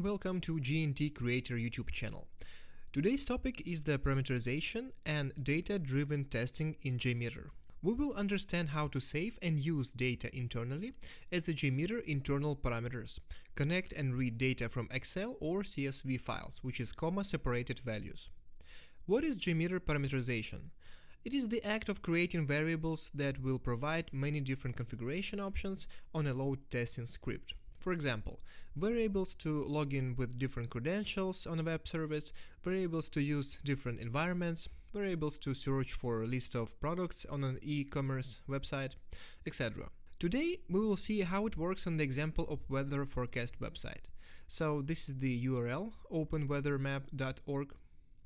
and welcome to JNT Creator YouTube channel. Today's topic is the parameterization and data-driven testing in JMeter. We will understand how to save and use data internally as a JMeter internal parameters, connect and read data from Excel or CSV files, which is comma-separated values. What is JMeter parameterization? It is the act of creating variables that will provide many different configuration options on a load testing script. For example, variables to log in with different credentials on a web service, variables to use different environments, variables to search for a list of products on an e-commerce website, etc. Today we will see how it works on the example of weather forecast website. So this is the URL, openweathermap.org.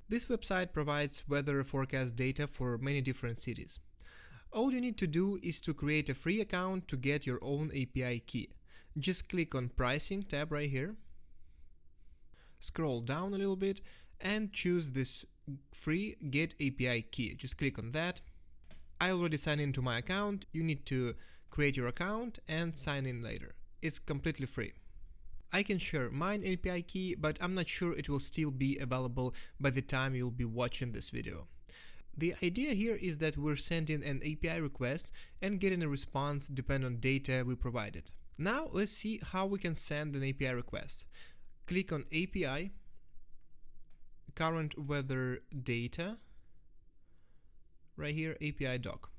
This website provides weather forecast data for many different cities. All you need to do is to create a free account to get your own API key. Just click on Pricing tab right here, scroll down a little bit and choose this free Get API key. Just click on that. I already signed into my account. You need to create your account and sign in later. It's completely free. I can share mine API key, but I'm not sure it will still be available by the time you'll be watching this video. The idea here is that we're sending an API request and getting a response depending on data we provided. Now let's see how we can send an API request. Click on API, current weather data, right here, API doc.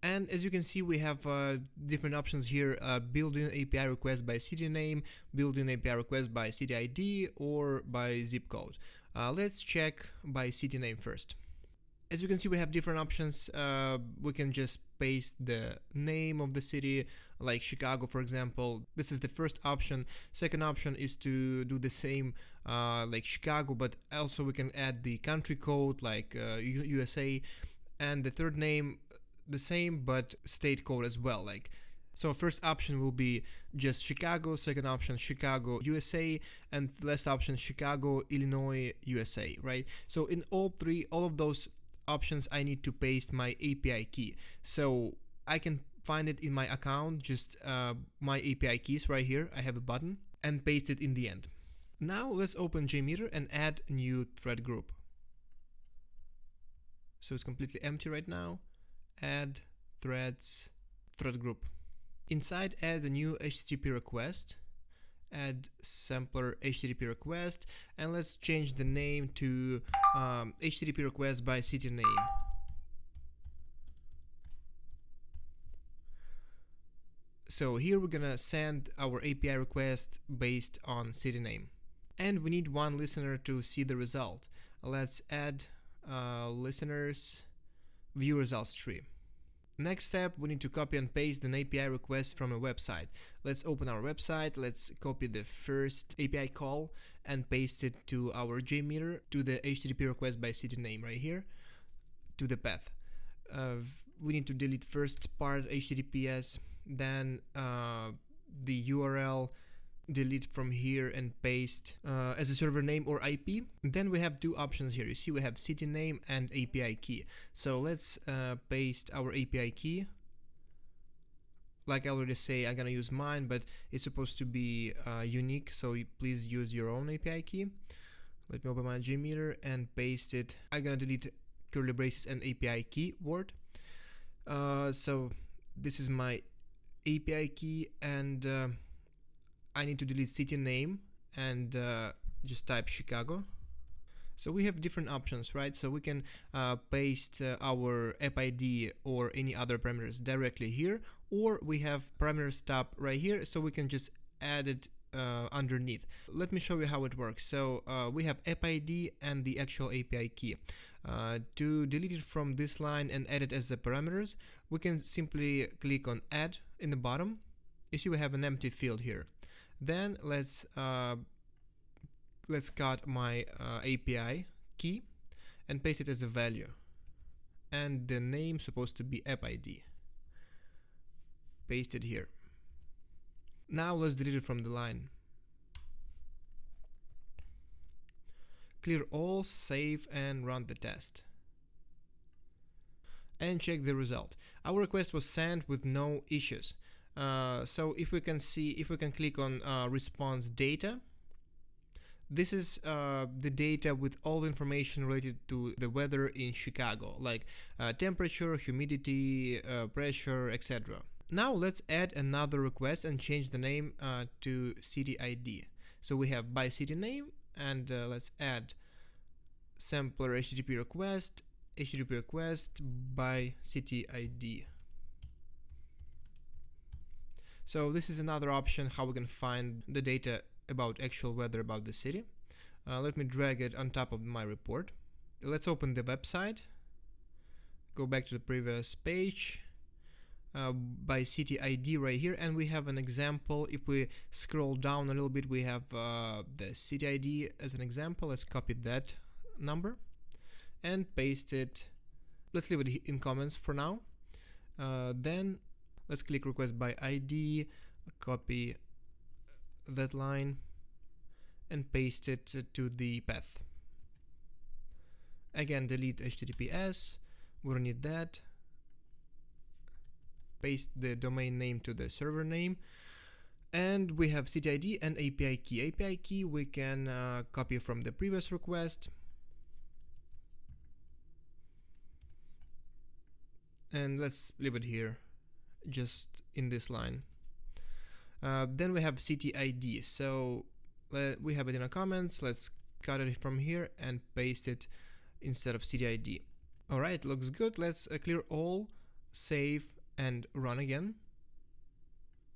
And as you can see, we have different options here, building API request by city name, building API request by city ID, or by zip code. Let's check by city name first. As you can see, we have different options. We can just paste the name of the city, like Chicago, for example. This is the first option. Second option is to do the same like Chicago, but also we can add the country code, like USA. And the third name, the same, but state code as well. So first option will be just Chicago, second option Chicago, USA, and last option Chicago, Illinois, USA, right? So in all of those options, I need to paste my API key. So I can find it in my account, just my API keys right here. I have a button and paste it in the end. Now let's open JMeter and add a new thread group. So it's completely empty right now. Add threads, thread group. Inside, add a new HTTP request. Add sampler HTTP request, and let's change the name to HTTP request by city name. So here we're gonna send our API request based on city name, and we need one listener to see the result. Let's add listeners, view results tree. Next step, we need to copy and paste an API request from a website. Let's open our website, let's copy the first API call and paste it to our JMeter, to the HTTP request by city name right here, to the path. We need to delete first part HTTPS, then the URL, delete from here and paste as a server name or IP. Then we have two options here. You see we have city name and API key. So let's paste our API key. Like I already say, I'm gonna use mine, but it's supposed to be unique, so please use your own API key. Let me open my JMeter and paste it. I'm gonna delete curly braces and API key word. So this is my API key, and I need to delete city name and just type Chicago. So we have different options, right? So we can paste our app ID or any other parameters directly here, or we have parameters tab right here, so we can just add it underneath. Let me show you how it works. So we have app ID and the actual API key. To delete it from this line and add it as the parameters, we can simply click on add in the bottom. You see we have an empty field here. Then let's cut my API key and paste it as a value, and the name supposed to be app ID. Paste it here. Now let's delete it from the line. Clear all, save, and run the test. And check the result. Our request was sent with no issues. So if we can click on response data, this is the data with all the information related to the weather in Chicago, like temperature, humidity, pressure, etc. Now let's add another request and change the name to city ID. So we have by city name, and let's add sampler HTTP request by city ID. So this is another option how we can find the data about actual weather about the city. Let me drag it on top of my report. Let's open the website, go back to the previous page, by city ID right here, and we have an example. If we scroll down a little bit, we have the city ID as an example. Let's copy that number and paste it. Let's leave it in comments for now. Then let's click request by ID, copy that line and paste it to the path. Again, delete HTTPS, we don't need that. Paste the domain name to the server name, and we have city ID and API key. API key we can copy from the previous request, and let's leave it here, just in this line. Then we have city ID, so we have it in our comments. Let's cut it from here and paste it instead of city ID. Alright, looks good. Let's clear all, save and run again,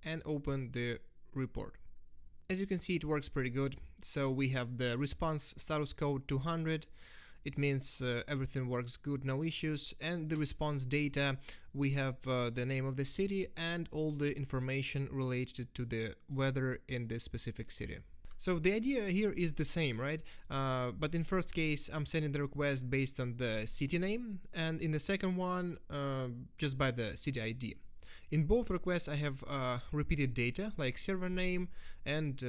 and open the report. As you can see, it works pretty good. So we have the response status code 200. It means everything works good, no issues. And the response data, we have the name of the city and all the information related to the weather in this specific city. So the idea here is the same, right? But in first case, I'm sending the request based on the city name, and in the second one, just by the city ID. In both requests, I have repeated data like server name and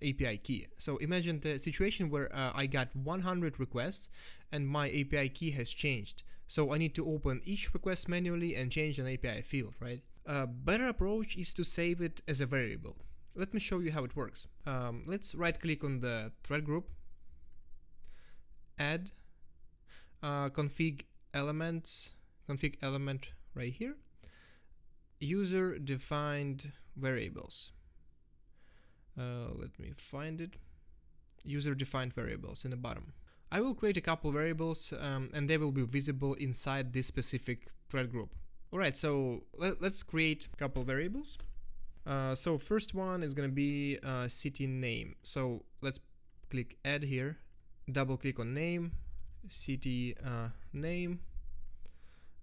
API key. So imagine the situation where I got 100 requests and my API key has changed. So I need to open each request manually and change an API field, right? A better approach is to save it as a variable. Let me show you how it works. Let's right click on the thread group, add config element right here, user defined variables. Let me find it. User defined variables in the bottom. I will create a couple variables and they will be visible inside this specific thread group. Alright, so let's create a couple variables. So first one is gonna be city name. So let's click add here, double click on name, city name.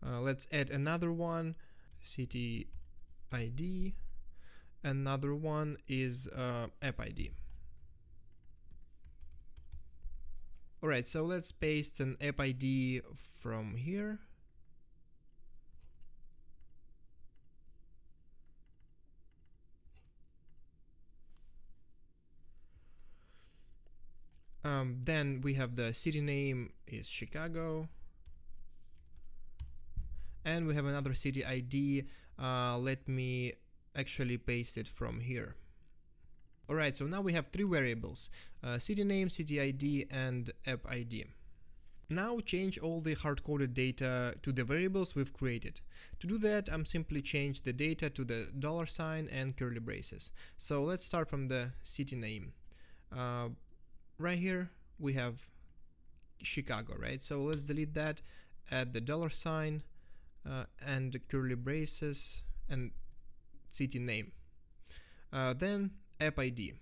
Let's add another one, city ID. Another one is app ID. Alright, so let's paste an app ID from here. Then we have the city name is Chicago, and we have another city ID. Let me actually paste it from here. Alright, so now we have three variables, city name, city ID, and app ID. Now change all the hard-coded data to the variables we've created. To do that, I'm simply change the data to the $sign and curly braces. So let's start from the city name. Right here we have Chicago, right? So let's delete that, add the $sign and curly braces and city name. Then app ID.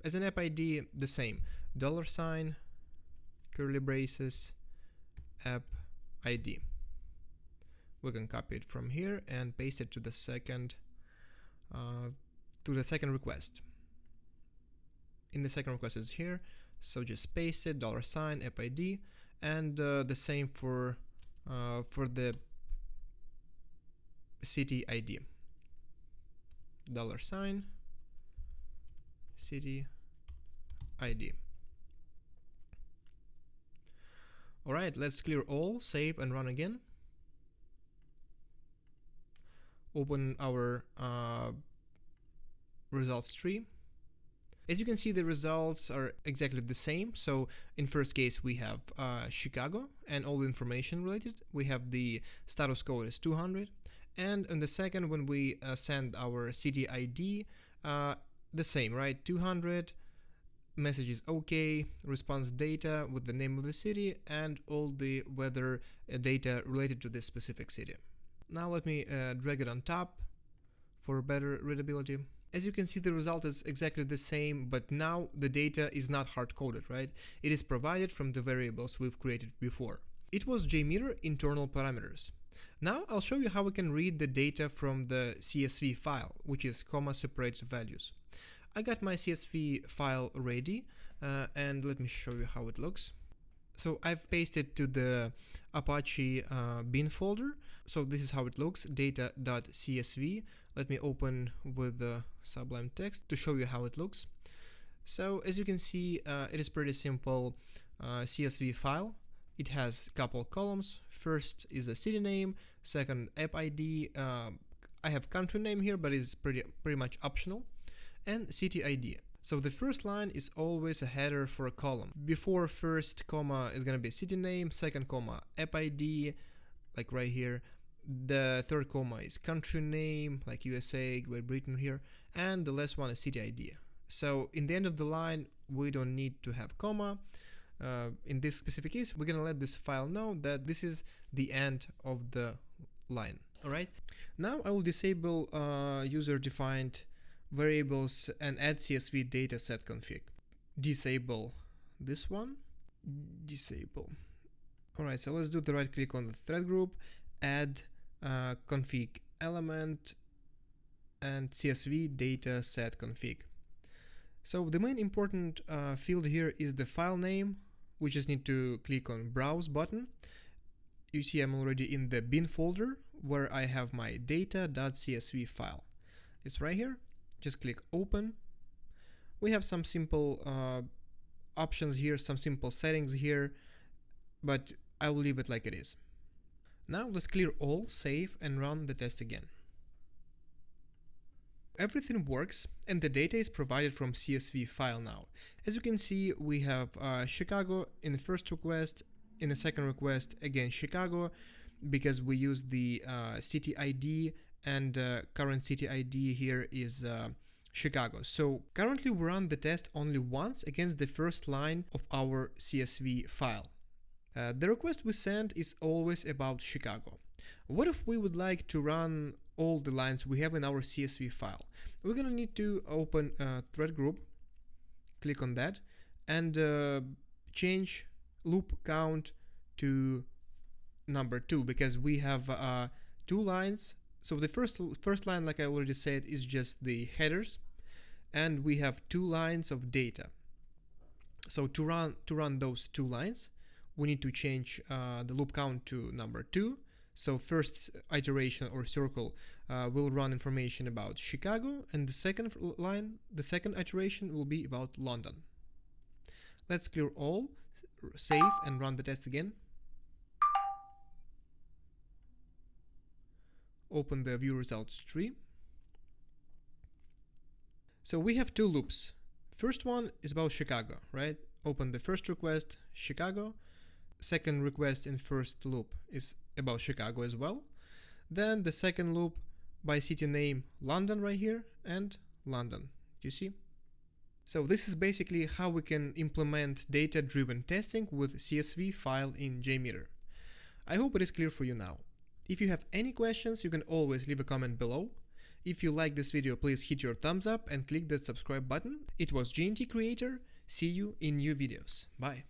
As an app ID, the same, $sign, curly braces, app ID. We can copy it from here and paste it to the second request. In the second request is here, so just paste it, $sign, app ID, and the same for the city ID. $sign, city ID. Alright, let's clear all, save and run again. open our results tree. As you can see, the results are exactly the same. So in first case we have Chicago and all the information related. We have the status code is 200, and in the second, when we send our city ID, the same, right? 200, message is OK, response data with the name of the city and all the weather data related to this specific city. Now let me drag it on top for better readability. As you can see, the result is exactly the same, but now the data is not hard-coded, right? It is provided from the variables we've created before. It was JMeter internal parameters. Now I'll show you how we can read the data from the CSV file, which is comma-separated values. I got my CSV file ready, and let me show you how it looks. So I've pasted to the Apache bin folder. So this is how it looks, data.csv. Let me open with the Sublime Text to show you how it looks. So as you can see, it is pretty simple CSV file. It has a couple columns. First is a city name, second app ID. I have country name here, but it's pretty much optional, and city ID. So the first line is always a header for a column. Before first comma is gonna be city name, second comma app ID, like right here. The third comma is country name, like USA, Great Britain here, and the last one is city ID. So in the end of the line, we don't need to have comma. In this specific case, we're gonna let this file know that this is the end of the line. All right. Now I will disable user-defined variables and add CSV dataset config. Disable this one. Disable. All right. So let's do the right-click on the thread group, add config element, and CSV dataset config. So the main important field here is the file name. We just need to click on Browse button. You see I'm already in the bin folder where I have my data.csv file. It's right here. Just click Open. We have some simple options here, some simple settings here, but I will leave it like it is. Now let's clear all, save, and run the test again. Everything works and the data is provided from CSV file now. As you can see, we have Chicago in the first request, in the second request again Chicago, because we use the city ID, and current city ID here is Chicago. So currently we run the test only once against the first line of our CSV file. The request we send is always about Chicago. What if we would like to run all the lines we have in our CSV file? We're gonna need to open a thread group, click on that, and change loop count to number 2, because we have 2 lines. So the first line, like I already said, is just the headers, and we have 2 lines of data. So to run those 2 lines, we need to change the loop count to number 2. So first iteration or circle will run information about Chicago, and the second line, the second iteration will be about London. Let's clear all, save, and run the test again. Open the view results tree. So we have 2 loops. First one is about Chicago, right? Open the first request, Chicago. Second request in first loop is about Chicago as well. Then the second loop by city name, London right here, and London. Do you see? So this is basically how we can implement data-driven testing with CSV file in JMeter. I hope it is clear for you now. If you have any questions, you can always leave a comment below. If you like this video, please hit your thumbs up and click that subscribe button. It was JNT Creator. See you in new videos. Bye.